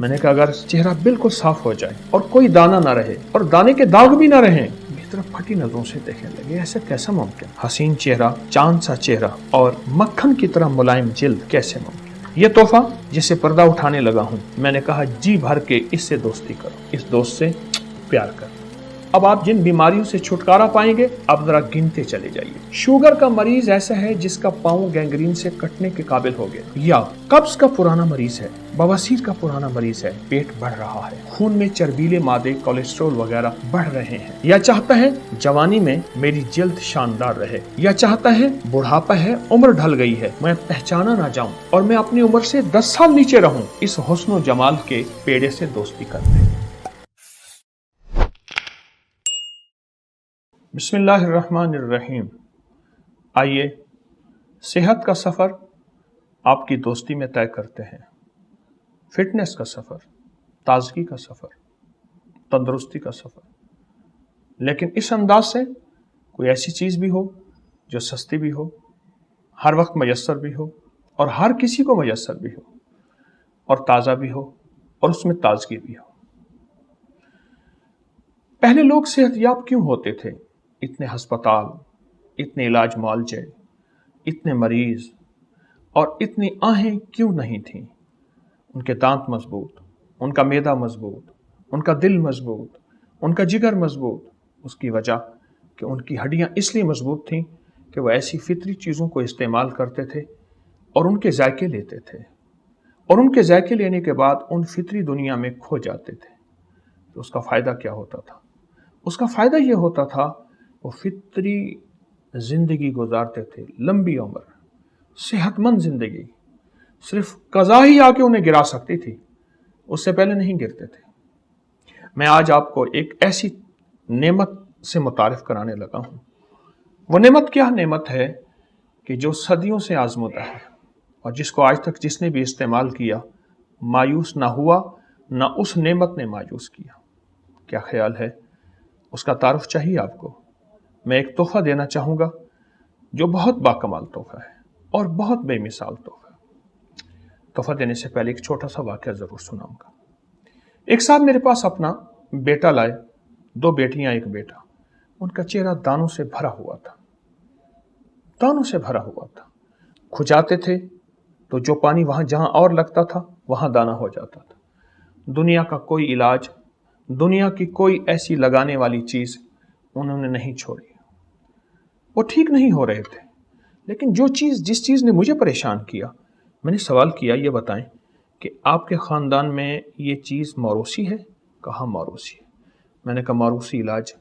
मैंने कहा अगर चेहरा बिल्कुल साफ हो जाए और कोई दाना ना रहे और दाने के दाग भी ना रहे, मेरी तरफ फटी नजरों से देखने लगे। ऐसे कैसा मुमकिन? हसीन चेहरा, चांद सा चेहरा और मक्खन की तरह मुलायम जिल्द, कैसे मुमकिन? ये तोहफा जिसे पर्दा उठाने लगा हूँ, मैंने कहा जी भर के इससे दोस्ती करो, इस दोस्त से प्यार करो। अब आप जिन बीमारियों से छुटकारा पाएंगे, आप जरा गिनते चले जाइए। शुगर का मरीज ऐसा है जिसका पांव गैंग्रीन से कटने के काबिल हो गया, या कब्ज का पुराना मरीज है, बवासीर का पुराना मरीज है, पेट बढ़ रहा है, खून में चर्बीले मादे कोलेस्ट्रॉल वगैरह बढ़ रहे हैं, या चाहता है जवानी में मेरी जल्द शानदार रहे, या चाहता है बुढ़ापा है, उम्र ढल गई है, मैं पहचाना ना जाऊं और मैं अपनी उम्र से 10 साल नीचे रहूं, इस हुस्न जमाल के पेड़े से दोस्ती करते हैं। बिस्मिल्लाहिर्रहमानिर्रहीम। आइए सेहत का सफ़र आपकी दोस्ती में तय करते हैं। फिटनेस का सफ़र, ताजगी का सफ़र, तंदुरुस्ती का सफ़र, लेकिन इस अंदाज से कोई ऐसी चीज़ भी हो जो सस्ती भी हो, हर वक्त मयस्सर भी हो और हर किसी को मयस्सर भी हो, और ताज़ा भी हो और उसमें ताजगी भी हो। पहले लोग सेहतयाब क्यों होते थे? इतने हस्पताल, इतने इलाज मुआलजे, इतने मरीज और इतनी आहें क्यों नहीं थीं? उनके दांत मजबूत, उनका मैदा मजबूत, उनका दिल मजबूत, उनका जिगर मजबूत। उसकी वजह कि उनकी हड्डियां इसलिए मजबूत थीं कि वह ऐसी फितरी चीज़ों को इस्तेमाल करते थे और उनके जायके लेते थे, और उनके जायके लेने के बाद उन फितरी दुनिया में खो जाते थे। तो उसका फ़ायदा क्या होता था? उसका फ़ायदा यह होता था वो फितरी ज़िंदगी गुजारते थे, लंबी उम्र, सेहतमंद ज़िंदगी। सिर्फ कज़ा ही आके उन्हें गिरा सकती थी, उससे पहले नहीं गिरते थे। मैं आज आपको एक ऐसी नेमत से मुतारिफ कराने लगा हूँ। वो नेमत क्या नेमत है कि जो सदियों से आजमूदा है और जिसको आज तक जिसने भी इस्तेमाल किया मायूस ना हुआ, ना उस नेमत ने मायूस किया। क्या ख्याल है? उसका तारुफ चाहिए आपको? मैं एक तोहफा देना चाहूँगा जो बहुत बाकमाल तोहफा है और बहुत बेमिसाल तोहफा। तोहफा देने से पहले एक छोटा सा वाक़या ज़रूर सुनाऊंगा। एक साहब मेरे पास अपना बेटा लाए, 2 बेटियां, 1 बेटा। उनका चेहरा दानों से भरा हुआ था, दानों से भरा हुआ था। खुजाते थे तो जो पानी वहाँ जहाँ और लगता था वहाँ दाना हो जाता था। दुनिया का कोई इलाज, दुनिया की कोई ऐसी लगाने वाली चीज़ उन्होंने नहीं छोड़ी। वो ठीक नहीं हो रहे थे, लेकिन जिस चीज़ ने मुझे परेशान किया, मैंने सवाल किया, ये बताएं कि आपके ख़ानदान में ये चीज़ मौरूसी है? कहा मौरूसी है। मैंने कहा मौरूसी इलाज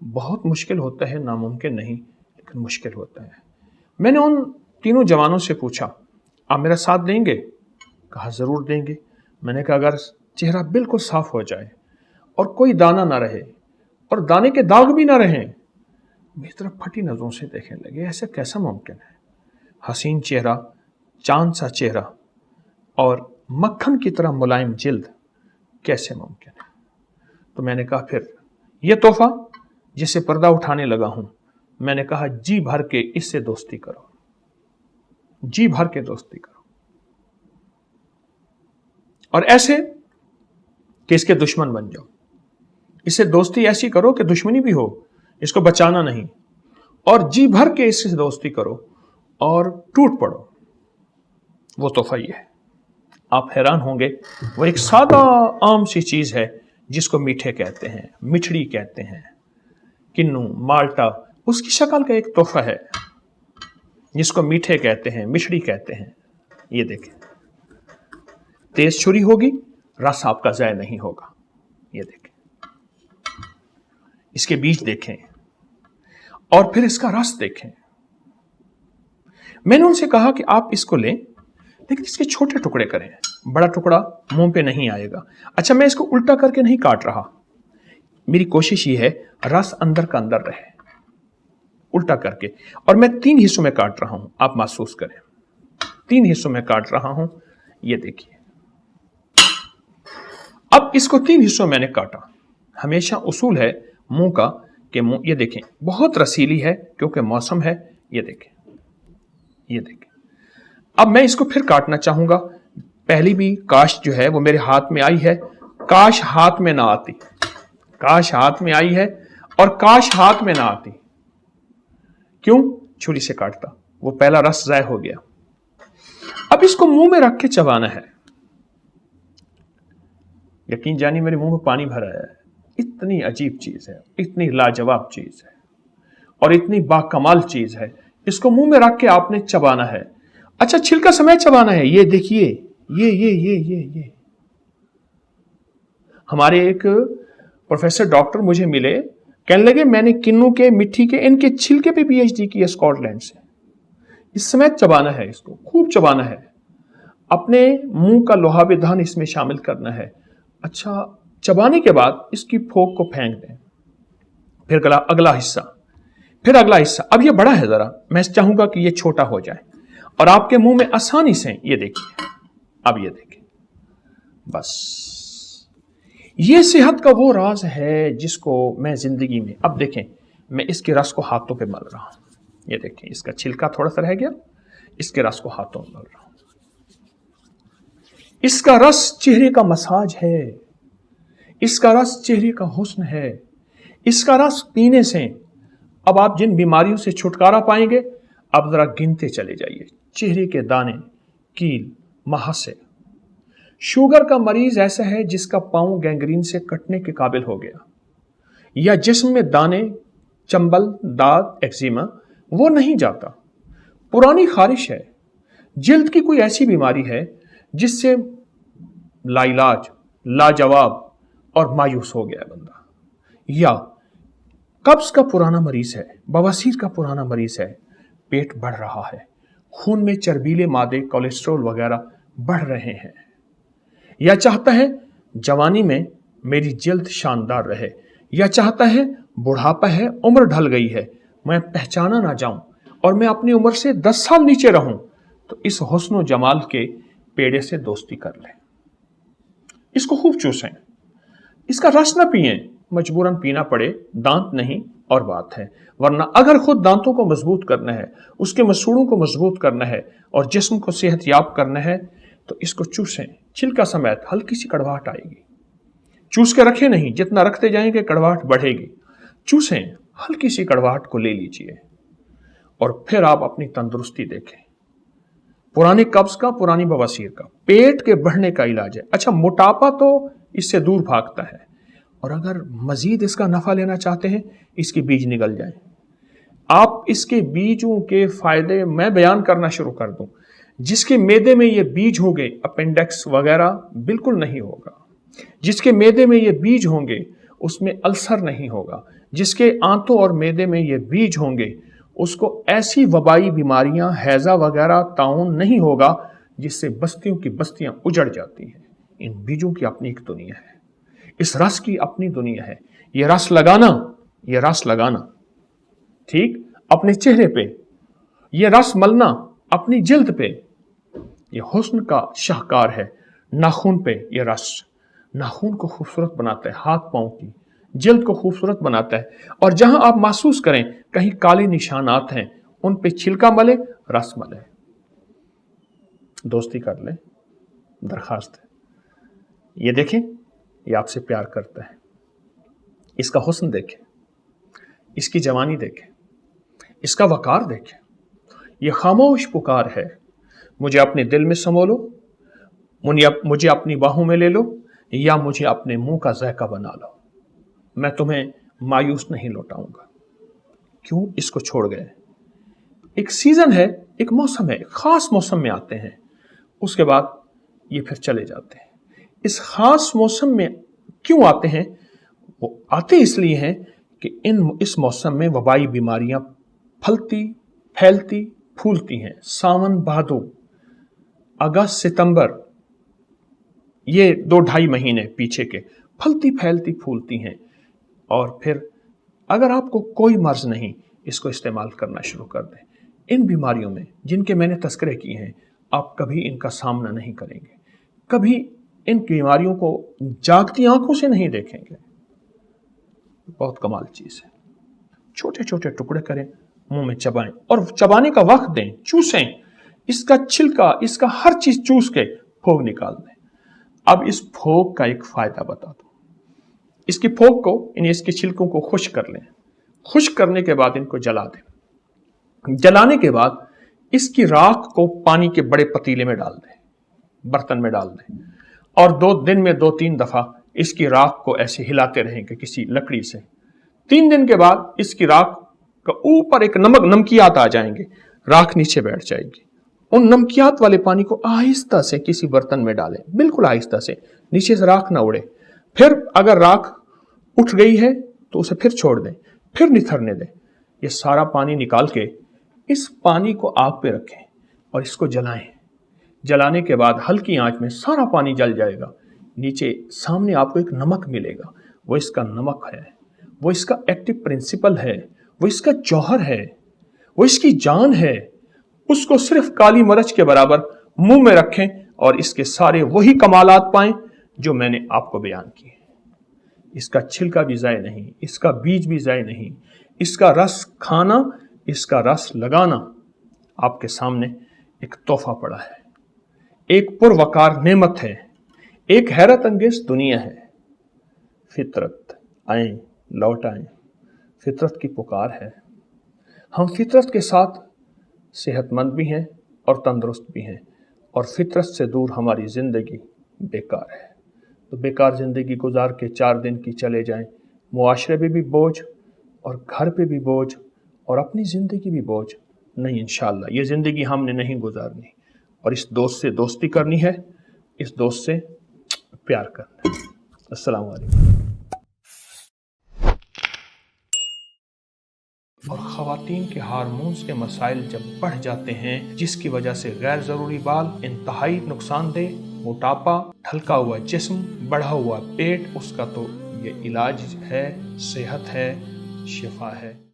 बहुत मुश्किल होता है, नामुमकिन नहीं, लेकिन मुश्किल होता है। मैंने उन तीनों जवानों से पूछा, आप मेरा साथ देंगे? कहा ज़रूर देंगे। मैंने कहा अगर चेहरा बिल्कुल साफ़ हो जाए और कोई दाना ना रहे और दाने के दाग भी ना रहें, मेरी तरफ फटी नजरों से देखने लगे। ऐसे कैसा मुमकिन है? हसीन चेहरा, चांद सा चेहरा और मक्खन की तरह मुलायम जिल्द, कैसे मुमकिन है? तो मैंने कहा फिर ये तोहफा जिसे पर्दा उठाने लगा हूं, मैंने कहा जी भर के इससे दोस्ती करो, जी भर के दोस्ती करो, और ऐसे कि इसके दुश्मन बन जाओ। इससे दोस्ती ऐसी करो कि दुश्मनी भी हो, इसको बचाना नहीं, और जी भर के इससे दोस्ती करो और टूट पड़ो। वो तोहफा ये है। आप हैरान होंगे, वो एक सादा आम सी चीज़ है जिसको मीठे कहते हैं, मिठड़ी कहते हैं, किन्नू, माल्टा, उसकी शक्ल का एक तोहफा है जिसको मीठे कहते हैं, मिठड़ी कहते हैं। ये देखें, तेज छुरी होगी, रस आपका ज़ाया नहीं होगा। ये देखें, इसके बीज देखें और फिर इसका रस देखें। मैंने उनसे कहा कि आप इसको लें, लेकिन इसके छोटे टुकड़े करें, बड़ा टुकड़ा मुंह पे नहीं आएगा। अच्छा, मैं इसको उल्टा करके नहीं काट रहा, मेरी कोशिश ये है रस अंदर का अंदर रहे, उल्टा करके। और मैं 3 हिस्सों में काट रहा हूं, आप महसूस करें, 3 हिस्सों में काट रहा हूं। ये देखिए, अब इसको 3 हिस्सों मैंने काटा। हमेशा उसूल है मुंह का कि मुंह, ये देखें, बहुत रसीली है क्योंकि मौसम है। ये देखें, ये देखें। अब मैं इसको फिर काटना चाहूंगा, पहली भी काश जो है वो मेरे हाथ में आई है, काश हाथ में ना आती, काश हाथ में आई है और काश हाथ में ना आती। क्यों? छुरी से काटता, वो पहला रस ज़ाय हो गया। अब इसको मुंह में रख के चबाना है। यकीन जानिए मेरे मुंह में पानी भरा है। इतनी अजीब चीज है, इतनी लाजवाब चीज है और इतनी बाकमाल चीज है। इसको मुंह में रख के आपने चबाना है। अच्छा, छिलका समेत चबाना है। ये देखिए, ये हमारे एक प्रोफेसर डॉक्टर मुझे मिले, कहने लगे मैंने किन्नू के, मिट्टी के, इनके छिलके पे पीएचडी की है स्कॉटलैंड से। इस समेत चबाना है, इसको खूब चबाना है। अपने मुंह का लोहा विधान इसमें शामिल करना है। अच्छा, चबाने के बाद इसकी फोक को फेंक दें। फिर अगला हिस्सा, फिर अगला हिस्सा। अब ये बड़ा है जरा, मैं चाहूंगा कि ये छोटा हो जाए और आपके मुंह में आसानी से, ये देखिए, अब ये देखिए, बस ये सेहत का वो राज है जिसको मैं जिंदगी में, अब देखें मैं इसके रस को हाथों पे मल रहा हूं। ये देखें, इसका छिलका थोड़ा सा रह गया, इसके रस को हाथों में मल रहा हूं। इसका रस चेहरे का मसाज है, इसका रस चेहरे का हुस्न है। इसका रस पीने से अब आप जिन बीमारियों से छुटकारा पाएंगे, अब जरा गिनते चले जाइए। चेहरे के दाने, कील, महासे। शुगर का मरीज ऐसा है जिसका पांव गैंग्रीन से कटने के काबिल हो गया, या जिस्म में दाने, चंबल, दाद, एक्जिमा, वो नहीं जाता। पुरानी खारिश है, जिल्द की कोई ऐसी बीमारी है जिससे लाइलाज, लाजवाब और मायूस हो गया बंदा, या कब्ज का पुराना मरीज है, बवासीर का पुराना मरीज है, पेट बढ़ रहा है, खून में चर्बीले मादे, कोलेस्ट्रॉल वगैरह बढ़ रहे हैं, या चाहता है जवानी में मेरी जल्द शानदार रहे, या चाहता है बुढ़ापा है, उम्र ढल गई है, मैं पहचाना ना जाऊं और मैं अपनी उम्र से 10 साल नीचे रहूं, तो इस हुस्न जमाल के पेड़े से दोस्ती कर ले। इसको खूब चूसें, इसका रस ना पिएं, मजबूरन पीना पड़े, दांत नहीं और बात है। वरना अगर खुद दांतों को मजबूत करना है, उसके मसूड़ों को मजबूत करना है और जिस्म को सेहतयाब करना है, तो इसको चूसें। छिलका समेत हल्की सी कड़वाहट आएगी, चूस के रखें नहीं, जितना रखते जाएंगे कड़वाहट बढ़ेगी। चूसें, हल्की सी कड़वाहट को ले लीजिए और फिर आप अपनी तंदुरुस्ती देखें। पुराने कब्ज का, पुरानी बवासीर का, पेट के बढ़ने का इलाज है। अच्छा, मोटापा तो इससे दूर भागता है, और अगर मजीद इसका नफा लेना चाहते हैं, इसके बीज निकल जाएं। आप इसके बीजों के फायदे मैं बयान करना शुरू कर दूं। जिसके मैदे में ये बीज होंगे, अपेंडिक्स वगैरह बिल्कुल नहीं होगा। जिसके मैदे में ये बीज होंगे, उसमें अल्सर नहीं होगा। जिसके आंतों और मैदे में ये बीज होंगे, उसको ऐसी वबाई बीमारियां, हैजा वगैरह ताउन नहीं होगा जिससे बस्तियों की बस्तियां उजड़ जाती हैं। इन बीजों की अपनी एक दुनिया है, इस रस की अपनी दुनिया है। ये रस लगाना, ये रस लगाना, ठीक, अपने चेहरे पे, ये रस मलना अपनी जिल्द पे, ये हुस्न का शाहकार है। नाखून पे ये रस नाखून को खूबसूरत बनाता है, हाथ पांव की जिल्द को खूबसूरत बनाता है। और जहां आप महसूस करें कहीं काले निशानात हैं, उन पे छिलका मले, रस मले, दोस्ती कर ले, दरखास्त है। ये देखें, ये आपसे प्यार करता है। इसका हुस्न देखें, इसकी जवानी देखें, इसका वकार देखें। ये खामोश पुकार है, मुझे अपने दिल में समो लो, मुझे अपनी बाहों में ले लो, या मुझे अपने मुंह का ज़ायका बना लो, मैं तुम्हें मायूस नहीं लौटाऊंगा। क्यों इसको छोड़ गए? एक सीजन है, एक मौसम है, खास मौसम में आते हैं, उसके बाद ये फिर चले जाते हैं। इस खास मौसम में क्यों आते हैं? वो आते इसलिए हैं कि इस मौसम में वबाई बीमारियां फलती, फैलती, फूलती हैं। सावन, भादो, अगस्त, सितंबर, ये 2-2.5 महीने पीछे के फलती, फैलती, फूलती हैं। और फिर अगर आपको कोई मर्ज नहीं, इसको इस्तेमाल करना शुरू कर दें। इन बीमारियों में जिनके मैंने तस्करे किए हैं, आप कभी इनका सामना नहीं करेंगे, कभी इन बीमारियों को जागती आंखों से नहीं देखेंगे। बहुत कमाल चीज है। छोटे छोटे टुकड़े करें, मुंह में चबाएं और चबाने का वक्त दें, चूसें। इसका छिलका, इसका हर चीज चूस के پھوک نکال دیں۔ اب اس پھوک کا ایک فائدہ بتا دوں۔ اس کی پھوک کو یعنی اس کے چھلکوں کو خشک کر لیں، خشک کرنے کے بعد ان کو جلا دیں۔ جلانے کے بعد اس کی راکھ کو پانی کے بڑے پتیلے میں ڈال دیں، برتن میں ڈال دیں، اور 2 دن میں 2-3 دفعہ اس کی راکھ کو ایسے ہلاتے رہیں کہ کسی لکڑی سے۔ 3 دن کے بعد اس کی راکھ کا اوپر ایک نمکیات آ جائیں گے، راکھ نیچے بیٹھ جائے گی۔ ان نمکیات والے پانی کو آہستہ سے کسی برتن میں ڈالیں، بالکل آہستہ سے، نیچے سے راکھ نہ اڑے۔ پھر اگر راکھ اٹھ گئی ہے تو اسے پھر چھوڑ دیں، پھر نتھرنے دیں۔ یہ سارا پانی نکال کے اس پانی کو آگ پہ رکھیں اور اس کو جلائیں۔ جلانے کے بعد ہلکی آنچ میں سارا پانی جل جائے گا۔ نیچے سامنے آپ کو ایک نمک ملے گا، وہ اس کا نمک ہے، وہ اس کا ایکٹیو پرنسپل ہے، وہ اس کا جوہر ہے، وہ اس کی جان ہے۔ اس کو صرف کالی مرچ کے برابر منہ میں رکھیں اور اس کے سارے وہی کمالات پائیں جو میں نے آپ کو بیان کیے۔ اس کا چھلکا بھی ضائع نہیں، اس کا بیج بھی ضائع نہیں، اس کا رس کھانا، اس کا رس لگانا آپ کے سامنے ایک تحفہ پڑا ہے، ایک پروقار نعمت ہے، ایک حیرت انگیز دنیا ہے۔ فطرت آئیں، لوٹ آئیں، فطرت کی پکار ہے۔ ہم فطرت کے ساتھ صحت مند بھی ہیں اور تندرست بھی ہیں، اور فطرت سے دور ہماری زندگی بیکار ہے۔ تو بیکار زندگی گزار کے 4 دن کی چلے جائیں، معاشرے پہ بھی بوجھ اور گھر پہ بھی بوجھ اور اپنی زندگی بھی بوجھ نہیں۔ انشاءاللہ یہ زندگی ہم نے نہیں گزارنی، اور اس دوست سے دوستی کرنی ہے، اس دوست سے پیار کرنا ہے۔ السلام علیکم۔ اور خواتین کے ہارمونز کے مسائل جب بڑھ جاتے ہیں، جس کی وجہ سے غیر ضروری بال، انتہائی نقصان دہ موٹاپا، ڈھلکا ہوا جسم، بڑھا ہوا پیٹ، اس کا تو یہ علاج ہے، صحت ہے، شفا ہے۔